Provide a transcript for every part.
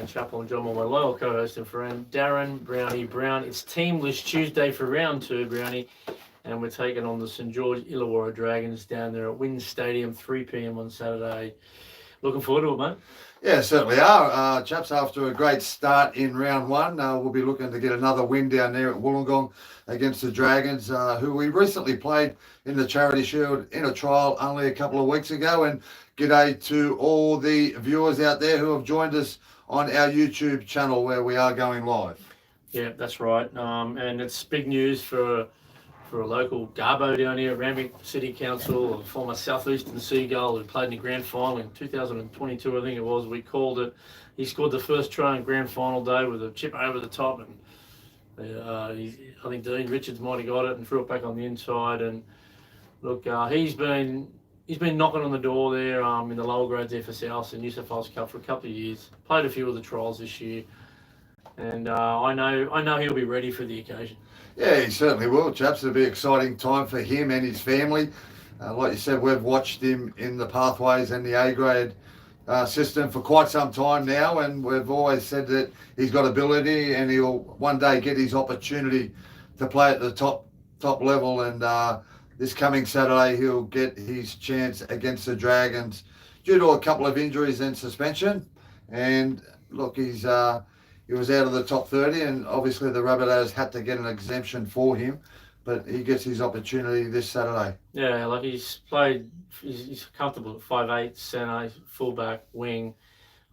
Chappell and John, my loyal co-host and friend, Darren Brownie Brown. It's Teamless Tuesday for round 2, Brownie, and we're taking on the St George Illawarra Dragons down there at Wynn Stadium, 3 p.m. on Saturday. Looking forward to it, mate. Yeah, certainly are. Chaps, after a great start in round 1, we'll be looking to get another win down there at Wollongong against the Dragons, who we recently played in the Charity Shield in a trial only a couple of weeks ago. And g'day to all the viewers out there who have joined us on our YouTube channel where we are going live. Yeah, that's right. And it's big news for a local Garbo down here at Randwick City Council, a former Southeastern Seagull who played in the grand final in 2022, I think it was. We called it. He scored the first try in grand final day with a chip over the top, and I think Dean Richards might have got it and threw it back on the inside. And look, he's been knocking on the door there in the lower grades there for South and New South Wales Cup for a couple of years. Played a few of the trials this year, and I know he'll be ready for the occasion. Yeah, he certainly will, chaps. It'll be an exciting time for him and his family. Like you said, we've watched him in the pathways and the A-grade system for quite some time now, and we've always said that he's got ability and he'll one day get his opportunity to play at the top level. And this coming Saturday, he'll get his chance against the Dragons due to a couple of injuries and suspension. And look, he was out of the top 30, and obviously the Rabbitohs had to get an exemption for him, but he gets his opportunity this Saturday. Yeah, like he's comfortable at 5'8", centre, fullback, wing.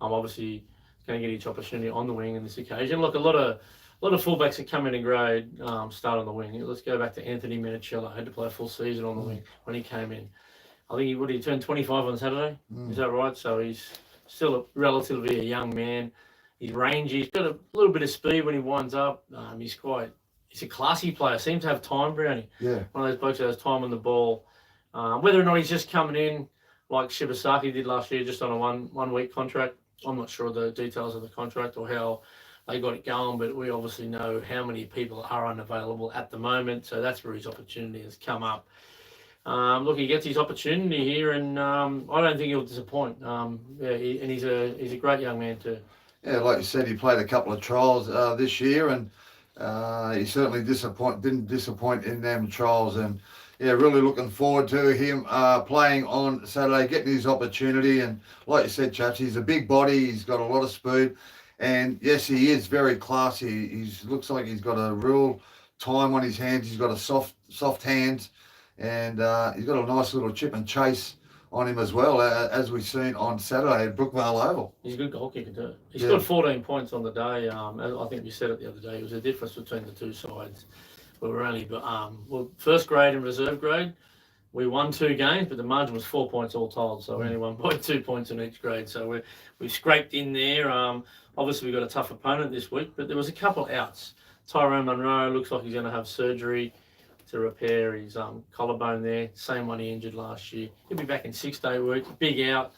Obviously going to get each opportunity on the wing in this occasion. Look, a lot of fullbacks that come in and grade start on the wing. Let's go back to Anthony Minicello. Had to play a full season on the wing when he came in. I think he turned 25 on Saturday. Is that right? So he's still relatively a young man. He's rangy. He's got a little bit of speed when he winds up. He's a classy player. Seems to have time, Brownie. Yeah. One of those blokes that has time on the ball. Whether or not he's just coming in like Shibasaki did last year, just on a one-week contract, I'm not sure the details of the contract or how they got it going, but we obviously know how many people are unavailable at the moment, so that's where his opportunity has come up. Look, he gets his opportunity here, and I don't think he'll disappoint. He's a great young man too. Yeah, like you said, he played a couple of trials this year, and he certainly didn't disappoint in them trials. And yeah, really looking forward to him playing on Saturday, getting his opportunity. And like you said, chaps, he's a big body. He's got a lot of speed, and yes, he is very classy. He looks like he's got a real time on his hands. He's got a soft hands, and he's got a nice little chip and chase on him as well, as we've seen on Saturday at Brookvale Oval. He's a good goal kicker too. He scored 14 points on the day. I think we said it the other day. It was a difference between the two sides. We were only, first grade and reserve grade, we won 2 games, but the margin was 4 points all told. So we only won by 2 points in each grade. So we scraped in there. Obviously we got a tough opponent this week, but there was a couple outs. Tyrone Munro looks like he's going to have surgery to repair his collarbone there. Same one he injured last year. He'll be back in 6-day work. Big out,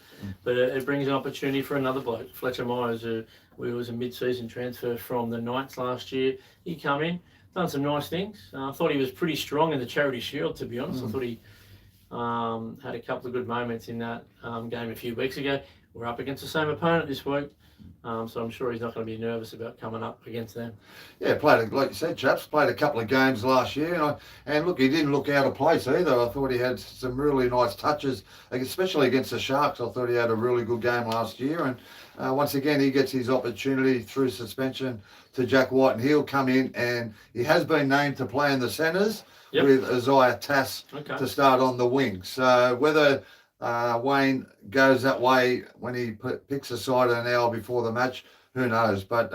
but it brings an opportunity for another bloke, Fletcher Myers, who was a mid-season transfer from the Knights last year. He come in, done some nice things. I thought he was pretty strong in the Charity Shield, to be honest. I thought he had a couple of good moments in that game a few weeks ago. We're up against the same opponent this week. So I'm sure he's not going to be nervous about coming up against them. Yeah, like you said, chaps, played a couple of games last year. And look, he didn't look out of place either. I thought he had some really nice touches, especially against the Sharks. I thought he had a really good game last year. And once again, he gets his opportunity through suspension to Jack White, and he'll come in, and he has been named to play in the centres with Isaiah Tass to start on the wing. So whether Wayne goes that way when he picks a side an hour before the match, who knows? But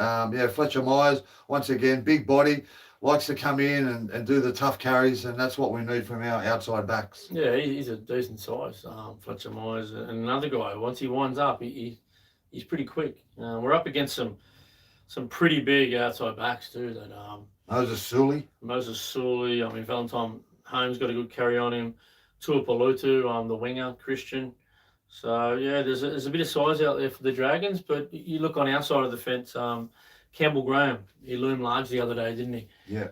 Fletcher Myers, once again, big body, likes to come in and do the tough carries, and that's what we need from our outside backs. Yeah, he's a decent size, Fletcher Myers. And another guy, once he winds up, he's pretty quick. We're up against some pretty big outside backs too. That Moses Sully. I mean, Valentine Holmes got a good carry on him. Tuipulotu, the winger, Christian. So, yeah, there's a bit of size out there for the Dragons, but you look on our side of the fence, Campbell Graham, he loomed large the other day, didn't he? Yeah.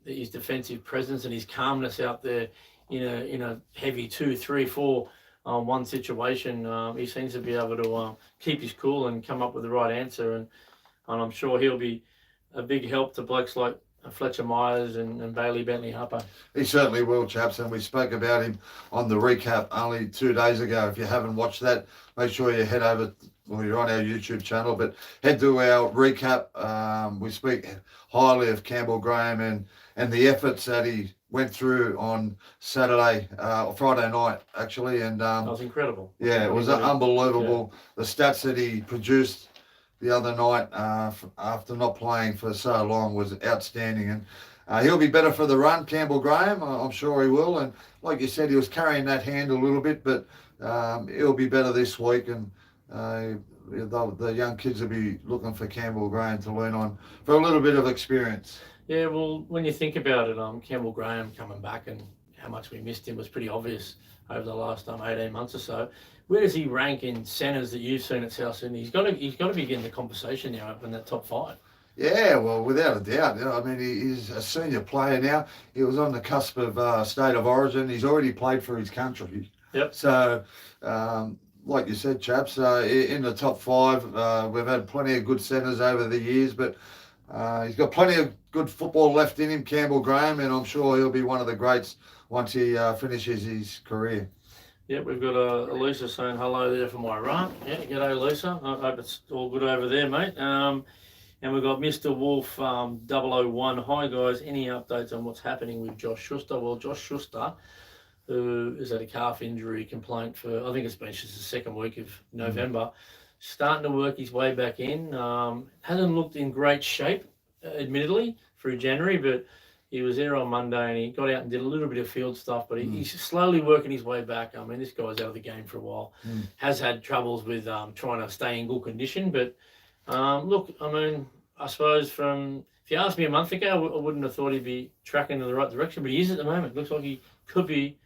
His defensive presence and his calmness out there in a heavy 2, 3, 4 one situation. He seems to be able to keep his cool and come up with the right answer, and I'm sure he'll be a big help to blokes like Fletcher Myers and Bailey Bentley Harper. He certainly will, chaps, and we spoke about him on the recap only 2 days ago. If you haven't watched that, make sure you head over, well, you're on our YouTube channel, but head to our recap. We speak highly of Campbell Graham and the efforts that he went through on Friday night, actually. And that was incredible. Yeah, it was unbelievable. Yeah. The stats that he produced the other night after not playing for so long was outstanding, and he'll be better for the run, Campbell Graham. I'm sure he will, and like you said, he was carrying that hand a little bit, but he'll be better this week, and the young kids will be looking for Campbell Graham to lean on for a little bit of experience. Yeah, well, when you think about it, Campbell Graham coming back and how much we missed him was pretty obvious over the last 18 months or so. Where does he rank in centres that you've seen at South Sydney? He's got to be getting the conversation now up in that top 5. Yeah, well, without a doubt. I mean, he's a senior player now. He was on the cusp of state of origin. He's already played for his country. Yep. So, like you said, chaps, in the top 5, we've had plenty of good centres over the years, but he's got plenty of good football left in him, Campbell Graham, and I'm sure he'll be one of the greats once he finishes his career. Yeah, we've got Lisa saying hello there for my right. Yeah, g'day Lisa. I hope it's all good over there, mate. And we've got Mr. Wolf 001. Hi guys, any updates on what's happening with Josh Schuster? Well, Josh Schuster, who is at a calf injury complaint for, I think it's been just the second week of November, starting to work his way back in. Hasn't looked in great shape, admittedly, through January, but he was there on Monday and he got out and did a little bit of field stuff, but he's slowly working his way back. I mean, this guy's out of the game for a while. Has had troubles with trying to stay in good condition. But look, I mean, I suppose if you asked me a month ago, I wouldn't have thought he'd be tracking in the right direction, but he is at the moment. Looks like he could be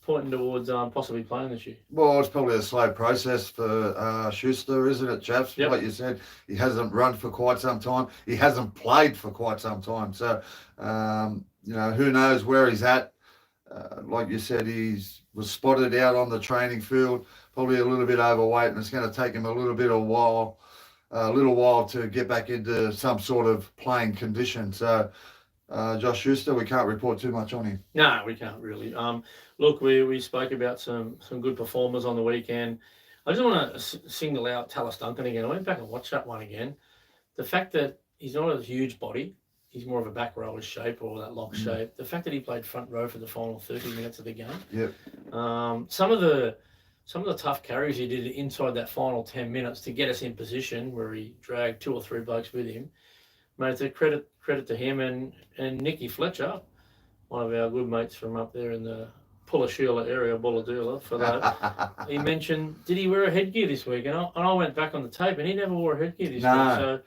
pointing towards possibly playing this year. Well, it's probably a slow process for Schuster, isn't it, chaps? Yep. Like you said, he hasn't run for quite some time. He hasn't played for quite some time. So, who knows where he's at. Like you said, was spotted out on the training field, probably a little bit overweight, and it's going to take him a little while to get back into some sort of playing condition. So, Josh Schuster, we can't report too much on him. No, we can't really. Look, we spoke about some good performers on the weekend. I just want to single out Tallis Duncan again. I went back and watched that one again. The fact that he's not a huge body, he's more of a back rower shape or that lock shape. The fact that he played front row for the final 30 minutes of the game. Yep. Some of the tough carries he did inside that final 10 minutes to get us in position where he dragged 2 or 3 blokes with him. Mate, it's a credit to him and Nicky Fletcher, one of our good mates from up there in the Pulla area, Bulladoola, for that. He mentioned, did he wear a headgear this week? And I went back on the tape and he never wore a headgear this week. So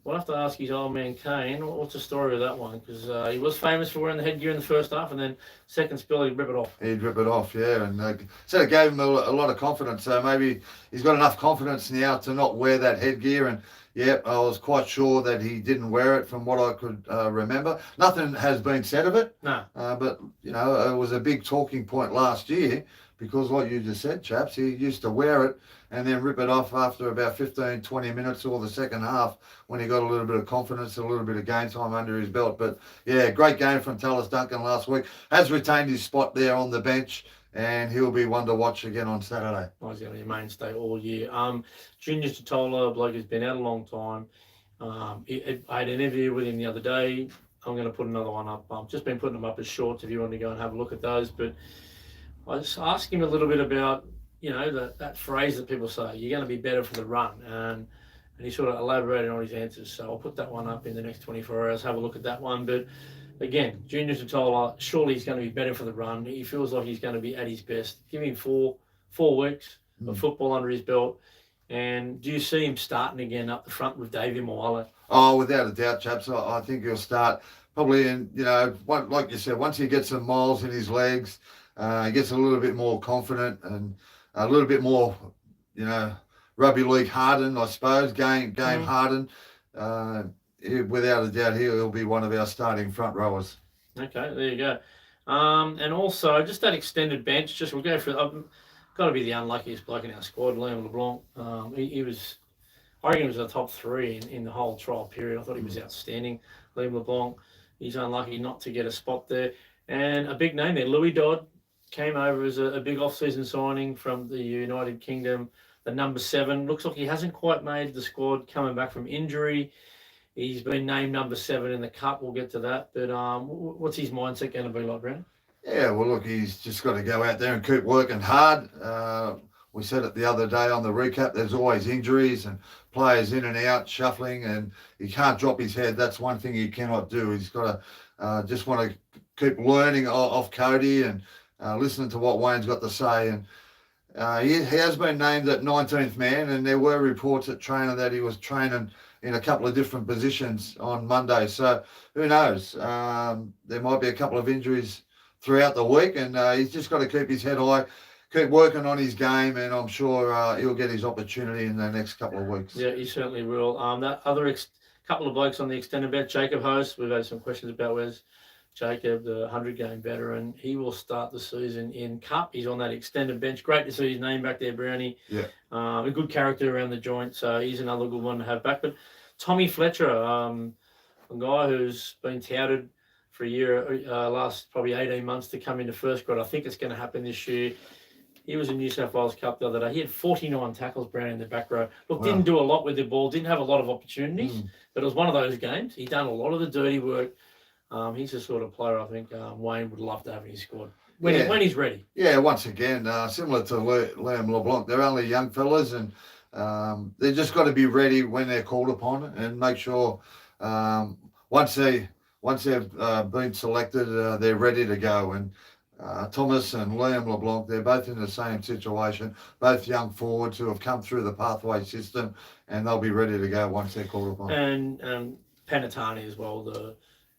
we'll have to ask his old man Kane, what's the story of that one? Because he was famous for wearing the headgear in the first half, and then second spell he'd rip it off. He'd rip it off, yeah. And so it gave him a lot of confidence. So maybe he's got enough confidence now to not wear that headgear. And yeah, I was quite sure that he didn't wear it from what I could remember. Nothing has been said of it. No. But, it was a big talking point last year because, like you just said, chaps, he used to wear it and then rip it off after about 15, 20 minutes or the second half when he got a little bit of confidence, a little bit of game time under his belt. But, yeah, great game from Tallis Duncan last week. Has retained his spot there on the bench. And he'll be one to watch again on Saturday. He's going to be a mainstay all year. Junior Totola, bloke who's been out a long time. I had an interview with him the other day. I'm going to put another one up. I've just been putting them up as shorts if you want to go and have a look at those. But I just asked him a little bit about, that phrase that people say, you're going to be better for the run. And he sort of elaborated on his answers. So I'll put that one up in the next 24 hours, have a look at that one. But again, Junior Totola, surely he's going to be better for the run. He feels like he's going to be at his best. Give him four weeks of football under his belt. And do you see him starting again up the front with Davey Moala? Oh, without a doubt, chaps. I think he'll start probably in, like you said, once he gets some miles in his legs, he gets a little bit more confident and a little bit more, rugby league hardened, I suppose, game hardened. Without a doubt, he'll be one of our starting front rowers. Okay, there you go. And also, just that extended bench, we'll go through. got to be the unluckiest bloke in our squad, Liam LeBlanc. He was, I reckon he was in the top three in the whole trial period. I thought he was outstanding. Liam LeBlanc, he's unlucky not to get a spot there. And a big name there, Louis Dodd, came over as a big off-season signing from the United Kingdom. The number 7, looks like he hasn't quite made the squad coming back from injury. He's been named number 7 in the cup. We'll get to that. But what's his mindset going to be like, Brandon? Yeah, well, look, he's just got to go out there and keep working hard. We said it the other day on the recap, there's always injuries and players in and out, shuffling, and he can't drop his head. That's one thing he cannot do. He's got to just want to keep learning off Cody and listening to what Wayne's got to say. And he has been named at 19th man, and there were reports at training that he was training in a couple of different positions on Monday. So who knows? There might be a couple of injuries throughout the week, and he's just got to keep his head high, keep working on his game, and I'm sure he'll get his opportunity in the next couple of weeks. Yeah, he certainly will. That other couple of blokes on the extended bench, Jacob Host, we've had some questions about where's Jacob, the 100-game veteran. He will start the season in Cup. He's on that extended bench. Great to see his name back there, Brownie. Yeah. A good character around the joint, so he's another good one to have back. But Tommy Fletcher, a guy who's been touted for a year, last probably 18 months to come into first grade. I think it's going to happen this year. He was in New South Wales Cup the other day. He had 49 tackles, Brown, in the back row. Look, wow. Didn't do a lot with the ball, didn't have a lot of opportunities, but it was one of those games. He done a lot of the dirty work. He's the sort of player I think Wayne would love to have in his squad when he's ready. Yeah, once again, similar to Liam LeBlanc, they're only young fellas, and they've just got to be ready when they're called upon and make sure once they've been selected, they're ready to go. And Thomas and Liam LeBlanc, they're both in the same situation, both young forwards who have come through the pathway system, and they'll be ready to go once they're called upon. And Panatani as well, the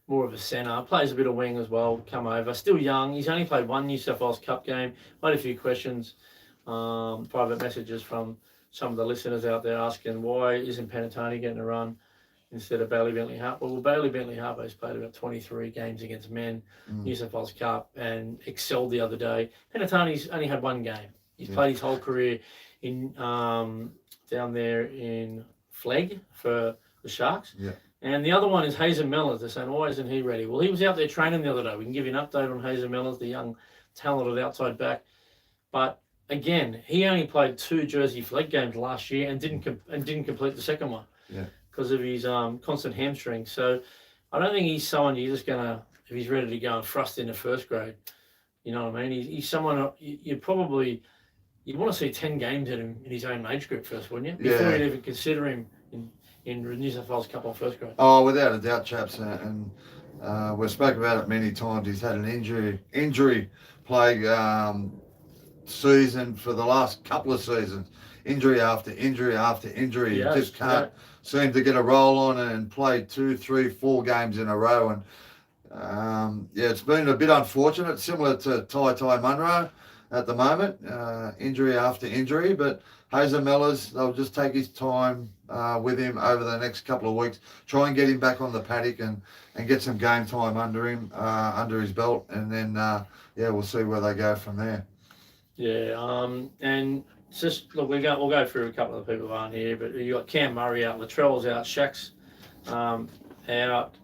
more of a centre, plays a bit of wing as well, come over. Still young. He's only played one New South Wales Cup game. I had a few questions, private messages from some of the listeners out there asking why isn't Panatani getting a run instead of Bailey Bentley Harper. Well, Bailey Bentley Harper has played about 23 games against men, New South Wales Cup, and excelled the other day. Panatani's only had one game. He's played his whole career in down there in Flegg for the Sharks. Yeah. And the other one is Hazen Mellors. They're saying, why isn't he ready? Well, he was out there training the other day. We can give you an update on Hazen Mellors, the young, talented outside back. But again, he only played 2 Jersey Flegg games last year and didn't complete the second one. Yeah. Because of his constant hamstring. So I don't think he's someone you're just going to, if he's ready to go and thrust into first grade, you know what I mean? He's someone you'd want to see 10 games in him in his own age group first, wouldn't you? Before you'd even consider him in New South Wales Cup on first grade. Oh, without a doubt, chaps. And we've spoken about it many times. He's had an injury plague season for the last couple of seasons. Injury after injury after injury. Yes, he just can't seem to get a roll on and play 2, 3, 4 games in a row. And it's been a bit unfortunate, similar to Ty Munro at the moment, injury after injury. But Hazen Mellors, they'll just take his time with him over the next couple of weeks, try and get him back on the paddock and get some game time under him, under his belt. And then, we'll see where they go from there. Yeah, and just look, we'll go through a couple of the people who aren't here, but you got Cam Murray out, Latrell's out, Shaq's out.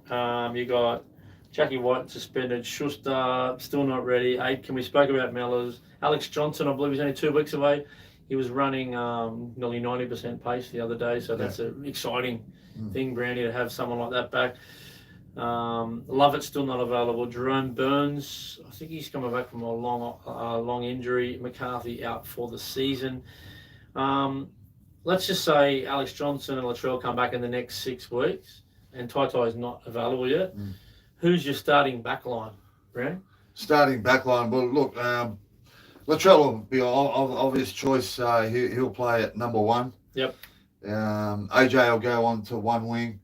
You got Jackie White suspended, Schuster still not ready. Aitken, we spoke about Mellors. Alex Johnson, I believe he's only 2 weeks away. He was running nearly 90% pace the other day, so that's an exciting thing, Brandy, to have someone like that back. Lovett's still not available. Jerome Burns, I think he's coming back from a long injury. McCarthy out for the season. Let's just say Alex Johnson and Latrell come back in the next 6 weeks, and Tai is not available yet. Who's your starting backline, Brown? Starting backline. Well, look, Latrell will be an obvious choice. He'll play at number 1. Yep. AJ will go on to one wing.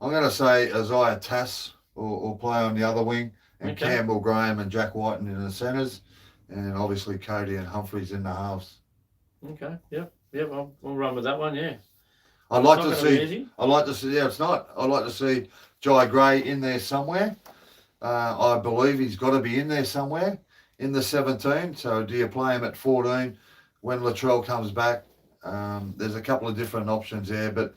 I'm going to say Isaiah Tass will play on the other wing, and Campbell Graham and Jack Whiten in the centres, and obviously Cody and Humphreys in the halves. Okay. Yep. I'll run with that one. Yeah. I'd like to see. Yeah, it's not. I'd like to see Jai Gray in there somewhere. I believe he's got to be in there somewhere in the 17. So do you play him at 14 when Latrell comes back, there's a couple of different options there, but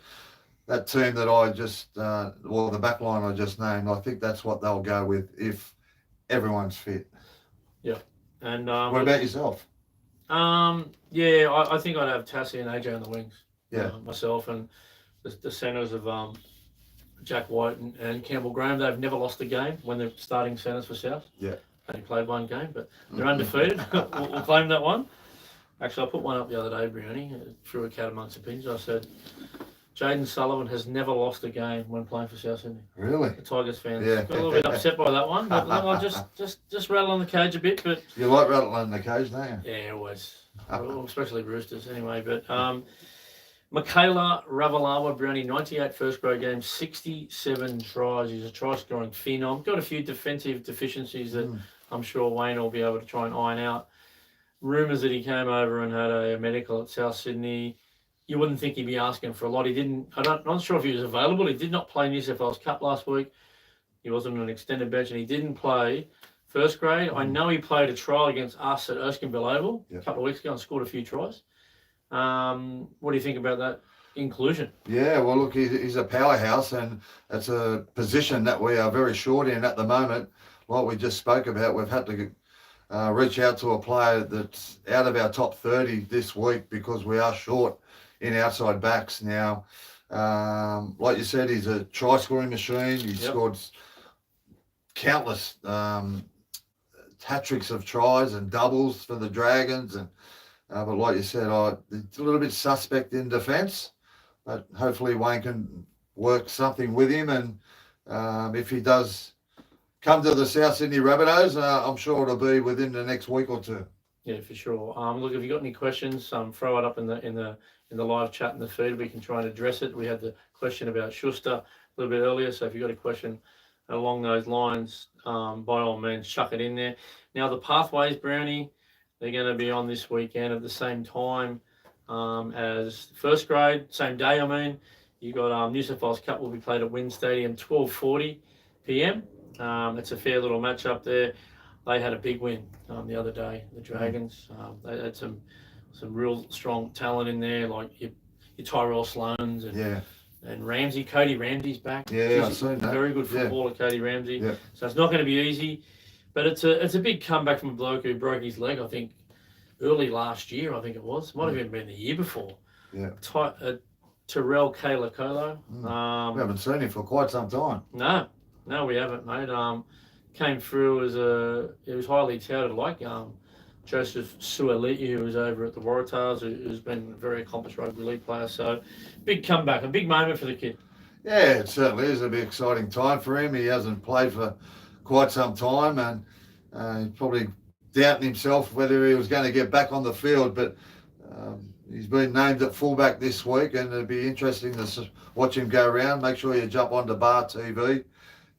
that team that I just, well, the backline I just named, I think that's what they'll go with if everyone's fit. Yeah. And what about yourself? Yeah, I think I'd have Tassie and AJ on the wings. Yeah. Myself and the centres of Jack White and Campbell Graham. They've never lost a game when they're starting centres for South. Yeah. Only played one game, but they're undefeated. we'll claim that one. Actually, I put one up the other day, Briony, threw a cat amongst the pins. I said, Jaden Sullivan has never lost a game when playing for South Sydney. Really? The Tigers fans Yeah. got a little bit upset by that one. But I'll just rattle on the cage a bit. But you like rattling the cage, don't you? Yeah, always. Especially Roosters, anyway. But Michaela Ravalawa Brownie, 98 first grade games, 67 tries. He's a try scoring phenom. Got a few defensive deficiencies that I'm sure Wayne will be able to try and iron out. Rumours that he came over and had a medical at South Sydney. You wouldn't think he'd be asking for a lot. He didn't. I'm not sure if he was available. He did not play New South Wales Cup last week. He wasn't on an extended bench, and he didn't play first grade. I know he played a trial against us at Erskineville Oval a couple of weeks ago and scored a few tries. What do you think about that inclusion? Yeah, well, look, he's a powerhouse, and it's a position that we are very short in at the moment. Like we just spoke about, we've had to reach out to a player that's out of our top 30 this week because we are short in outside backs now. Like you said, he's a try-scoring machine. He's scored countless hat-tricks of tries and doubles for the Dragons. And but like you said, it's a little bit suspect in defence. But hopefully Wayne can work something with him. And if he does come to the South Sydney Rabbitohs, I'm sure it'll be within the next week or two. Yeah, for sure. Look, if you've got any questions, throw it up in the live chat in the feed. We can try and address it. We had the question about Schuster a little bit earlier, so if you've got a question along those lines, by all means, chuck it in there. Now, the Pathways, Brownie, they're going to be on this weekend at the same time as first grade, same day, I mean. You've got New South Wales Cup will be played at Wynn Stadium, 12:40 p.m. It's a fair little match up there. They had a big win the other day, the Dragons. They had some real strong talent in there, like your Tyrell Sloans and Ramsey. Cody Ramsey's back. Yeah, I've seen that. Very good footballer, Cody Ramsey. Yeah. So it's not going to be easy, but it's a big comeback from a bloke who broke his leg, I think, early last year, I think it was. Might have even been the year before. Yeah. Terrell Kayla. We haven't seen him for quite some time. No, we haven't, mate. Came through as it was highly touted, like Joseph Suoliti, who was over at the Waratahs, who's been a very accomplished rugby league player. So, big comeback, a big moment for the kid. Yeah, it certainly is a big exciting time for him. He hasn't played for quite some time, and he's probably doubting himself whether he was going to get back on the field, but he's been named at fullback this week, and it'd be interesting to watch him go around. Make sure you jump onto Bar TV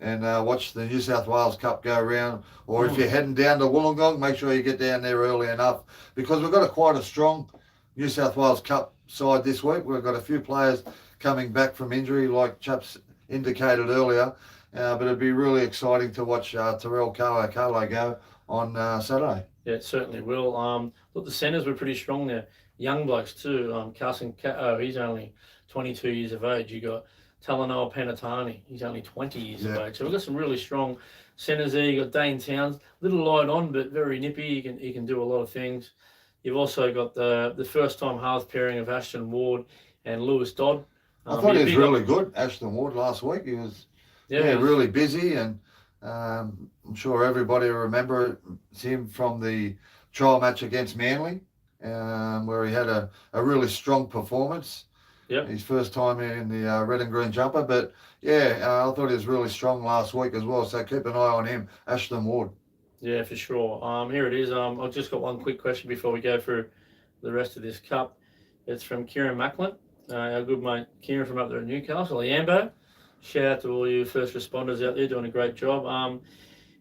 and watch the New South Wales Cup go around. Or if you're heading down to Wollongong, make sure you get down there early enough, because we've got quite a strong New South Wales Cup side this week. We've got a few players coming back from injury, like Chaps indicated earlier, but it'd be really exciting to watch Terrell Kalo go on Saturday. Yeah, it certainly will. Look, the centres were pretty strong there. Young blokes too. Carson Cato, he's only 22 years of age. You got Talanoa Penatani, he's only 20 years of age. So we've got some really strong centres there. You got Dane Towns, little light on, but very nippy. He can do a lot of things. You've also got the first time halves pairing of Ashton Ward and Lewis Dodd. I thought he was really good, Ashton Ward, last week. He was really busy, and I'm sure everybody will remember him from the trial match against Manly, where he had a really strong performance. Yep. His first time in the red and green jumper. But I thought he was really strong last week as well. So keep an eye on him, Ashton Ward. Yeah, for sure. Here it is. I've just got one quick question before we go through the rest of this cup. It's from Kieran Macklin, our good mate Kieran from up there at Newcastle, Yambo. Shout out to all you first responders out there doing a great job.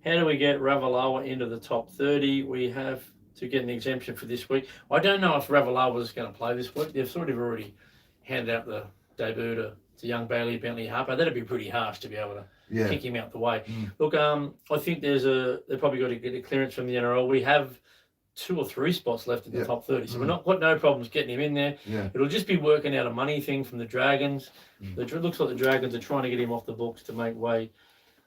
How do we get Ravalawa into the top 30? We have to get an exemption for this week. I don't know if Ravalawa is going to play this week. They've sort of already handed out the debut to young Bentley Harper. That'd be pretty harsh to be able to kick him out the way. Look, I think they've probably got to get a clearance from the NRL. We have 2 or 3 spots left in the Yeah. top 30. So we're not got no problems getting him in there. Yeah. It'll just be working out a money thing from the Dragons. It looks like the Dragons are trying to get him off the books to make way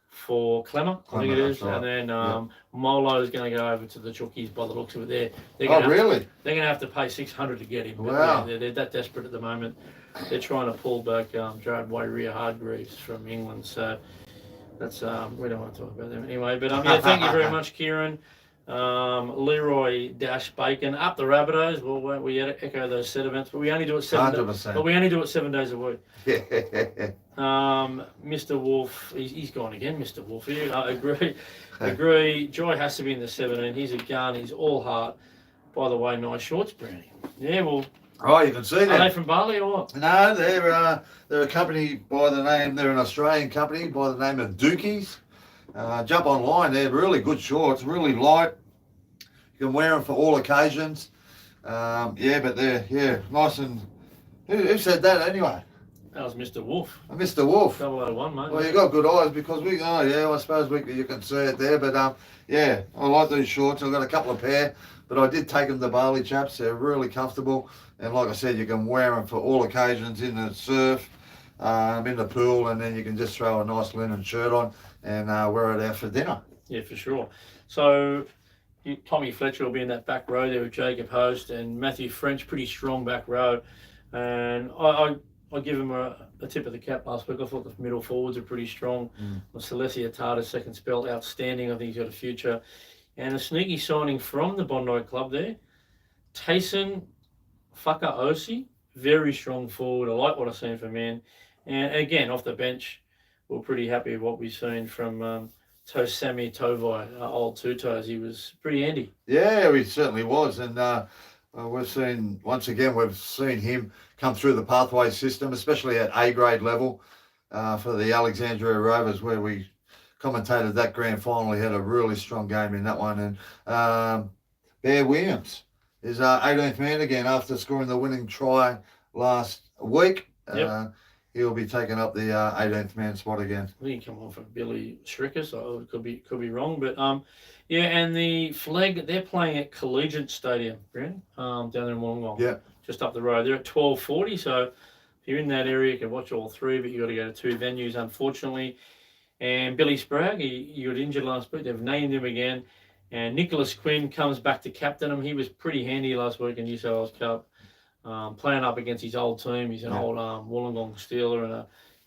for Clemmer, I think it is. Right. And then Yeah. Molo is going to go over to the Chookies by the looks of it. They're Oh, gonna really? They're going to have to pay 600 to get him. But Wow. yeah, they're that desperate at the moment. They're trying to pull back Jared Wairier-Hargreaves from England. So that's we don't want to talk about them anyway. But yeah, thank you very much, Kieran. Leroy Dash Bacon up the Rabbitohs. Well, won't we echo those sentiments? But we only do it 100%. But we only do it 7 days a week. Yeah. Mr. Wolf, he's gone again. Mr. Wolf, I agree. Joy has to be in the 17. He's a gun. He's all heart. By the way, nice shorts, Brownie. Yeah, well. Oh, you can see that. Are they from Bali or what? No, they're a company by the name. They're an Australian company by the name of Dookies. Jump online. They're really good shorts. Really light. You can wear them for all occasions. Yeah, but they're nice and. Who said that anyway? That was Mr. Wolf. Mr. Wolf. 001, mate. Well, you got good eyes because I suppose you can see it there. But yeah, I like these shorts. I've got a couple of pair, but I did take them to Bali, chaps. They're really comfortable, and like I said, you can wear them for all occasions in the surf, in the pool, and then you can just throw a nice linen shirt on and wear it out for dinner. Yeah, for sure. So Tommy Fletcher will be in that back row there with Jacob Host and Matthew French, pretty strong back row, and I give him a tip of the cap last week. I thought the middle forwards are pretty strong. Celestia Tata's second spell, outstanding. I think he's got a future. And a sneaky signing from the Bondi Club there. Tayson Whakaosi, very strong forward. I like what I've seen from him. And again, off the bench, we're pretty happy with what we've seen from Tosami Tovai, old Two Toes. He was pretty handy. Yeah, he certainly was. And we've seen him come through the pathway system, especially at A grade level for the Alexandria Rovers, where we commentated that grand final. He had a really strong game in that one. And Bear Williams is 18th man again after scoring the winning try last week. Yep. He'll be taking up the 18th man spot again. I think he come on for Billy Schricker, so it could be wrong. But yeah, and the flag, they're playing at Collegiate Stadium, Brandon, down there in Wollongong. Yeah. Just up the road. They're at 12:40, so if you're in that area, you can watch all three, but you got to go to 2 venues, unfortunately. And Billy Sprague, he got injured last week. They've named him again. And Nicholas Quinn comes back to captain him. He was pretty handy last week in New South Wales Cup, playing up against his old team. He's an old Wollongong Steeler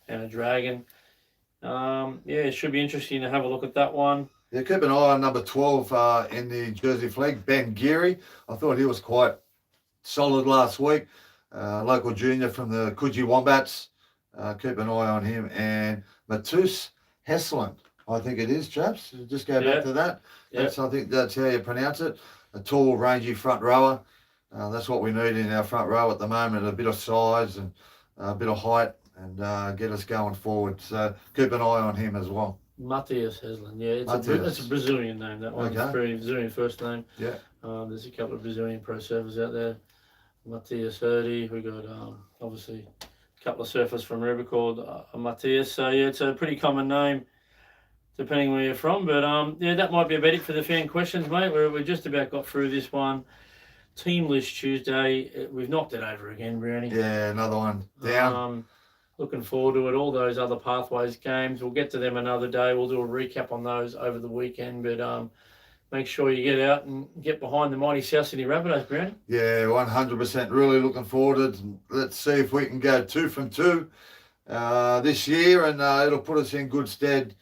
and a Dragon. Yeah, it should be interesting to have a look at that one. Yeah, keep an eye on number 12 in the Jersey flag, Ben Geary. I thought he was quite solid last week. Local junior from the Coogee Wombats. Keep an eye on him. And Matus Hesland, I think it is, chaps. Just go back to that. I think that's how you pronounce it. A tall, rangy front rower. That's what we need in our front row at the moment, a bit of size and a bit of height and get us going forward. So keep an eye on him as well. Matthias Hesland, yeah, it's a Brazilian name, that one. Okay. It's very Brazilian first name. Yeah. There's a couple of Brazilian pro surfers out there. Matthias Hurdy, we got obviously a couple of surfers from River called Matthias. So yeah, it's a pretty common name depending where you're from. But yeah, that might be about it for the fan questions, mate. We just about got through this one. Team list Tuesday, we've knocked it over again, Brownie. Yeah, another one down. Looking forward to it. All those other Pathways games, we'll get to them another day. We'll do a recap on those over the weekend. But make sure you get out and get behind the mighty South Sydney Rabbitohs, Brownie. Yeah, 100%. Really looking forward to it. Let's see if we can go 2 from 2 this year, and it'll put us in good stead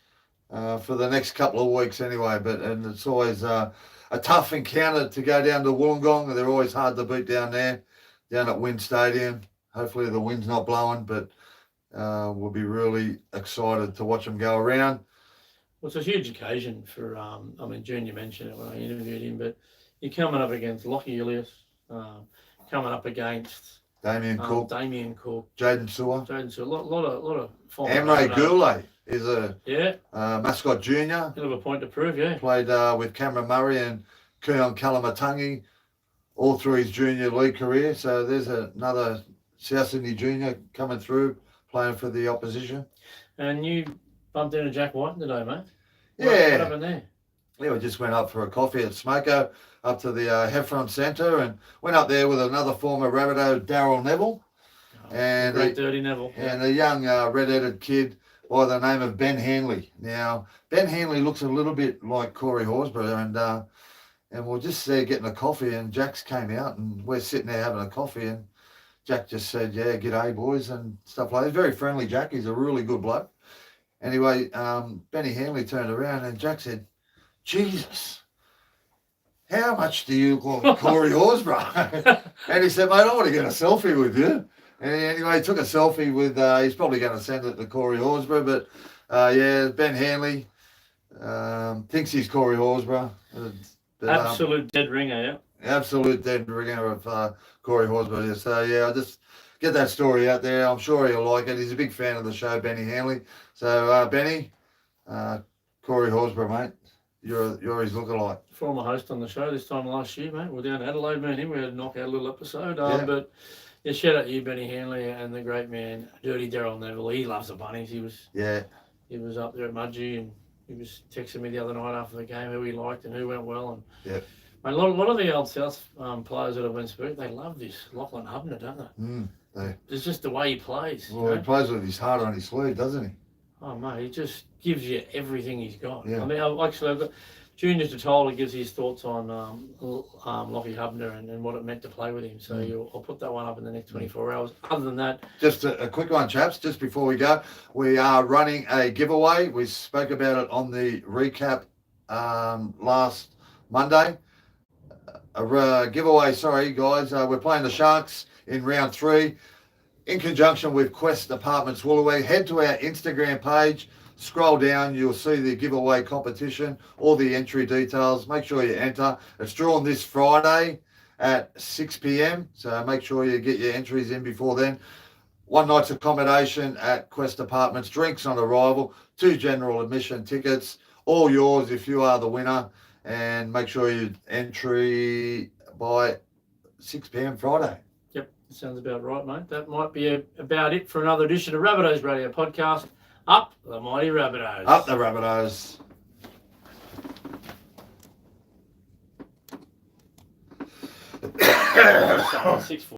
for the next couple of weeks anyway. And it's always a tough encounter to go down to Wollongong. They're always hard to beat down there, down at Wind Stadium. Hopefully the wind's not blowing, but we'll be really excited to watch them go around. Well, it's a huge occasion for, I mean, Junior mentioned it when I interviewed him, but you're coming up against Lockie Ilias, coming up against Damien Cook, Jaden Sewer, a lot of former Amre Goulet is a mascot junior. He'll have a point to prove, yeah. Played with Cameron Murray and Keon Kalamatangi all through his junior league career. So there's another South Sydney junior coming through, playing for the opposition. And you bumped into Jack White today, mate. Yeah. What happened there? Yeah, we just went up for a coffee at Smoko, up to the Heffron Centre, and went up there with another former Rabbitoh, Daryl Neville, and Great Dirty Neville. and a young red-headed kid by the name of Ben Hanley. Now, Ben Hanley looks a little bit like Corey Horsburgh, and we're just there getting a coffee, and Jack's came out, and we're sitting there having a coffee, and Jack just said, "Yeah, g'day, boys," and stuff like that. He's very friendly, Jack. He's a really good bloke. Anyway, Benny Hanley turned around, and Jack said, "Jesus, how much do you look like Corey Horsburgh?" And he said, "Mate, I want to get a selfie with you." And anyway, he took a selfie with, he's probably going to send it to Corey Horsburgh, but yeah, Ben Hanley thinks he's Corey Horsburgh. Absolute dead ringer, yeah. Absolute dead ringer of Corey Horsburgh. So yeah, I'll just get that story out there. I'm sure he'll like it. He's a big fan of the show, Benny Hanley. So Benny, Corey Horsburgh, mate, you're his lookalike. Former host on the show this time last year, mate. We're down in Adelaide, me and him. We had a knockout little episode. Yeah. But yeah, shout out to you, Benny Hanley, and the great man, Dirty Daryl Neville. He loves the bunnies. He was up there at Mudgee, and he was texting me the other night after the game who he liked and who went well. And yeah. A lot of the old South players that have been spoken, they love this Lachlan Hubner, don't they? It's just the way he plays. Well, he plays with his heart on his sleeve, doesn't he? Oh, mate, he just gives you everything he's got. Yeah. I mean, I've got Junior Totola gives his thoughts on Lockie Hubner and what it meant to play with him. So I'll put that one up in the next 24 hours. Other than that, just a quick one, chaps. Just before we go, we are running a giveaway. We spoke about it on the recap last Monday. Giveaway, sorry guys. We're playing the Sharks in round 3 in conjunction with Quest Apartments Wollongong. Head to our Instagram page, scroll down, you'll see the giveaway competition, all the entry details. Make sure you enter. It's drawn this Friday at 6 p.m, so make sure you get your entries in before then. 1 night's accommodation at Quest Apartments, drinks on arrival, 2 general admission tickets, all yours if you are the winner. And make sure you entry by 6 p.m. Friday. Yep, sounds about right, mate. That might be about it for another edition of Rabbitohs Radio Podcast. Up the mighty Rabbitohs. Up the Rabbitohs.